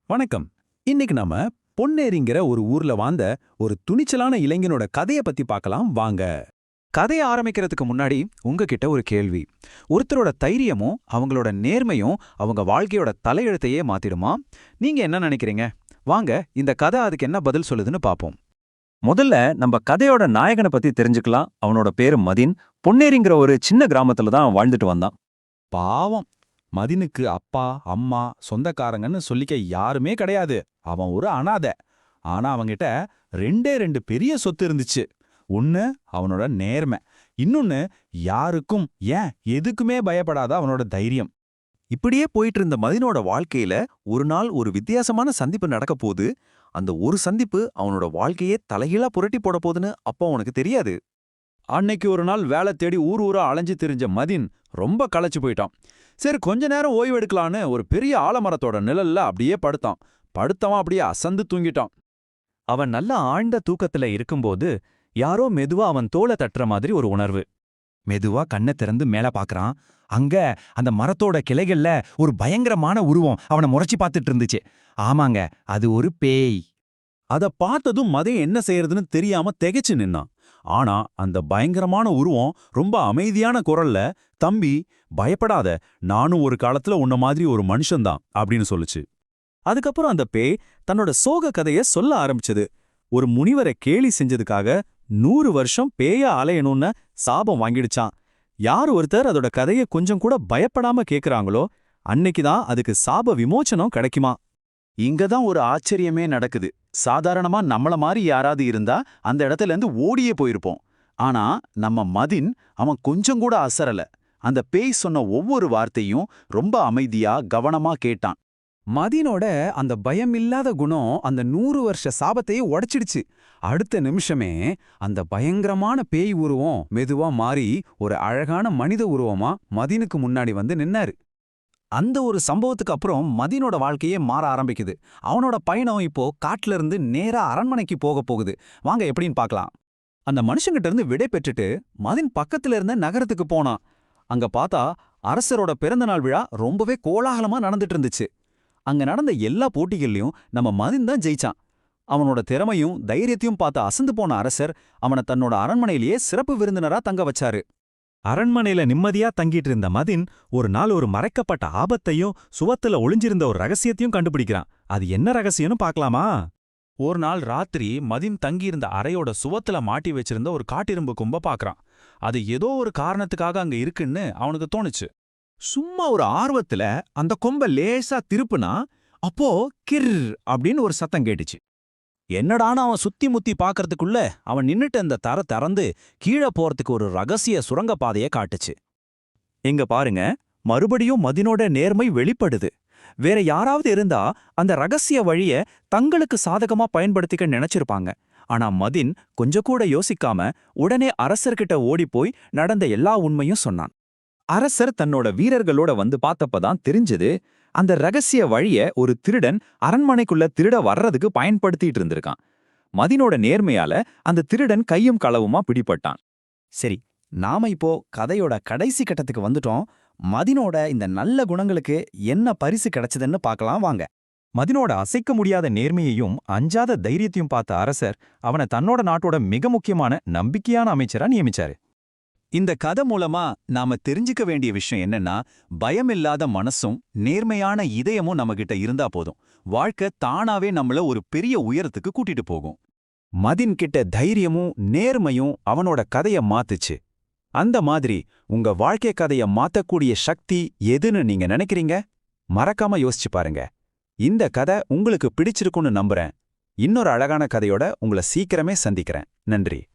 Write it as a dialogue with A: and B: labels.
A: வணக்கம். இன்னைக்கு நாம பொன்னேரிங்கிற ஒரு ஊர்ல வாழ்ந்த ஒரு துணிச்சலான இளைஞனோட கதைய பத்தி பார்க்கலாம் வாங்க. கதைய ஆரம்பிக்கிறதுக்கு முன்னாடி உங்ககிட்ட ஒரு கேள்வி. ஒருத்தரோட தைரியமும் அவங்களோட நேர்மையும் அவங்க வாழ்க்கையோட தலையெழுத்தையே மாத்திடுமா? நீங்க என்ன நினைக்கிறீங்க? வாங்க இந்த கதை அதுக்கு என்ன பதில் சொல்லுதுன்னு பாப்போம்.
B: முதல்ல நம்ம கதையோட நாயகனை பத்தி தெரிஞ்சுக்கலாம். அவனோட பேரு மதின். பொன்னேரிங்கிற ஒரு சின்ன கிராமத்துல தான் அவன் வாழ்ந்துட்டு வந்தான்.
A: பாவம், மதினுக்கு அப்பா அம்மா சொந்தக்காரங்கன்னு சொல்லிக்க யாருமே கிடையாது. அவன் ஒரு அனாதை. ஆனா அவங்கிட்ட ரெண்டே ரெண்டு பெரிய சொத்து இருந்துச்சு. ஒன்னு அவனோட நேர்மை, இன்னொன்னு யாருக்கும் ஏன் எதுக்குமே பயப்படாத அவனோட தைரியம்.
C: இப்படியே போயிட்டு இருந்த மதினோட வாழ்க்கையில ஒரு நாள் ஒரு வித்தியாசமான சந்திப்பு நடக்க போகுது. அந்த ஒரு சந்திப்பு அவனோட வாழ்க்கையே தலைகீழா புரட்டி போட போகுதுன்னு அப்போ அவனுக்கு தெரியாது.
A: அன்னைக்கு ஒரு நாள் வேலை தேடி ஊர் ஊரா அலைஞ்சு திரிஞ்ச மதின் ரொம்ப களைச்சு போயிட்டான். சரி, கொஞ்ச நேரம் ஓய்வு எடுக்கலான்னு ஒரு பெரிய ஆலமரத்தோட நிழல்ல அப்படியே படுத்தான். படுத்தவன் அப்படியே அசந்து தூங்கிட்டான்.
B: அவன் நல்ல ஆழ்ந்த தூக்கத்துல இருக்கும்போது யாரோ மெதுவா அவன் தோளை தட்டுற மாதிரி ஒரு உணர்வு.
D: மெதுவா கண்ணை திறந்து மேல பாக்குறான். அங்க அந்த மரத்தோட கிளைகள்ல ஒரு பயங்கரமான உருவம் அவனை முறைச்சி பார்த்துட்டு இருந்துச்சு. ஆமாங்க, அது ஒரு பேய்.
A: அத பார்த்ததும் மதின் என்ன செய்யறதுன்னு தெரியாம திகைச்சு நின்னான். ஆனா அந்த பயங்கரமான உருவம் ரொம்ப அமைதியான குரல்ல, "தம்பி, பயப்படாத, நானும் ஒரு காலத்துல உன்ன மாதிரி ஒரு மனுஷன்தான்" அப்படின்னு சொல்லுச்சு. அதுக்கப்புறம் அந்த பேய் தன்னோட சோக கதைய சொல்ல ஆரம்பிச்சது. ஒரு முனிவரை கேலி செஞ்சதுக்காக 100 வருஷம் பேயா அலையணும்னு சாபம் வாங்கிடுச்சான். யார் ஒருத்தர் அதோட கதைய கொஞ்சம் கூட பயப்படாம கேக்குறாங்களோ அன்னைக்குதான் அதுக்கு சாப விமோச்சனம் கிடைக்குமா.
E: இங்கதான் ஒரு ஆச்சரியமே நடக்குது. சாதாரணமா நம்மள மாதிரி யாராவது இருந்தா அந்த இடத்துல இருந்து ஓடியே போயிருப்போம். ஆனா நம்ம மதின், அவன் கொஞ்சம் கூட அசரல. அந்த பேய் சொன்ன ஒவ்வொரு வார்த்தையும் ரொம்ப அமைதியா கவனமா கேட்டான்.
A: மதினோட அந்த பயமில்லாத குணம் அந்த 100 வருஷ சாபத்தையே உடைச்சிடுச்சு. அடுத்த நிமிஷமே அந்த பயங்கரமான பேய் உருவம் மெதுவா மாறி ஒரு அழகான மனித உருவமா மதினுக்கு முன்னாடி வந்து நின்னாரு.
D: அந்த ஒரு சம்பவத்துக்கு அப்புறம் மதினோட வாழ்க்கையே மாற ஆரம்பிக்குது. அவனோட பயணம் இப்போ காட்டுல இருந்து நேரா அரண்மனைக்கு போகுது. வாங்க எப்படின்னு பார்க்கலாம். அந்த மனுஷங்கிட்ட இருந்து விடை பெற்றுட்டு மதின் பக்கத்துல இருந்த நகரத்துக்கு போனான். அங்க பார்த்தா அரசரோட பிறந்தநாள் விழா ரொம்பவே கோலாகலமா நடந்துட்டு இருந்துச்சு. அங்க நடந்த எல்லா போட்டிகள்லயும் நம்ம மதின் தான் ஜெயிச்சான். அவனோட திறமையும் தைரியத்தையும் பார்த்து அசந்து போன அரசர் அவனை தன்னோட அரண்மனையிலேயே சிறப்பு விருந்தினரா தங்க வச்சாரு.
B: அரண்மனையில நிம்மதியா தங்கிட்டு இருந்த மதின் ஒரு நாள் ஒரு மறைக்கப்பட்ட ஆபத்தையும் சுவத்துல ஒளிஞ்சிருந்த ஒரு ரகசியத்தையும் கண்டுபிடிக்கிறான். அது என்ன ரகசியம்னு பார்க்கலாமா?
A: ஒரு நாள் ராத்திரி மதின் தங்கியிருந்த அறையோட சுவத்துல மாட்டி வச்சிருந்த ஒரு காட்டிரும்பு கொம்ப பாக்குறான். அது ஏதோ ஒரு காரணத்துக்காக அங்க இருக்குன்னு அவனுக்கு தோணுச்சு.
D: சும்மா ஒரு ஆர்வத்துல அந்த கொம்ப லேசா திருப்புனா அப்போ கிர் அப்படின்னு ஒரு சத்தம் கேட்டுச்சு. என்னடான்னு அவன் சுத்தி முத்தி பாக்கறதுக்குள்ள அவன் நின்னுட்டு அந்த தர திறந்து கீழே போறதுக்கு ஒரு ரகசிய சுரங்கப்பாதைய காட்டுச்சு.
B: இங்க பாருங்க, மறுபடியும் மதினோட நேர்மை வெளிப்படுது. வேற யாராவது இருந்தா அந்த ரகசிய வழிய தங்களுக்கு சாதகமா பயன்படுத்திக்க நினைச்சிருப்பாங்க. ஆனா மதின் கொஞ்சம் கூட யோசிக்காம உடனே அரசர்கிட்ட ஓடிப்போய் நடந்த எல்லா உண்மையும் சொன்னான். அரசர் தன்னோட வீரர்களோட வந்து பார்த்தப்பதான் தெரிஞ்சது, அந்த ரகசிய வழிய ஒரு திருடன் அரண்மனைக்குள்ள திருட வர்றதுக்கு பயன்படுத்திட்டு இருந்திருக்கான். மதினோட நேர்மையால அந்த திருடன் கையும் களவுமா பிடிபட்டான்.
D: சரி, நாம இப்போ கதையோட கடைசி கட்டத்துக்கு வந்துட்டோம். மதினோட இந்த நல்ல குணங்களுக்கு என்ன பரிசு கிடைச்சதுன்னு பார்க்கலாம் வாங்க.
B: மதினோட அசைக்க முடியாத நேர்மையையும் அஞ்சாத தைரியத்தையும் பார்த்த அரசர் அவனை தன்னோட நாட்டோட மிக முக்கியமான நம்பிக்கையான அமைச்சரா நியமிச்சாரு.
A: இந்த கதை மூலமா நாம தெரிஞ்சுக்க வேண்டிய விஷயம் என்னன்னா, பயமில்லாத மனசும் நேர்மையான இதயமும் நம்மகிட்ட இருந்தா போதும். வாழ்க்கை தானாவே நம்மள ஒரு பெரிய உயரத்துக்கு கூட்டிட்டு போகும். மதின் கிட்ட தைரியமும் நேர்மையும் அவனோட கதைய மாத்துச்சு. அந்த மாதிரி உங்க வாழ்க்கை கதைய மாத்தக்கூடிய சக்தி எதுன்னு நீங்க நினைக்கிறீங்க? மறக்காம யோசிச்சு பாருங்க. இந்த கதை உங்களுக்கு பிடிச்சிருக்குன்னு நம்புறேன். இன்னொரு அழகான கதையோட உங்களை சீக்கிரமே சந்திக்கிறேன். நன்றி.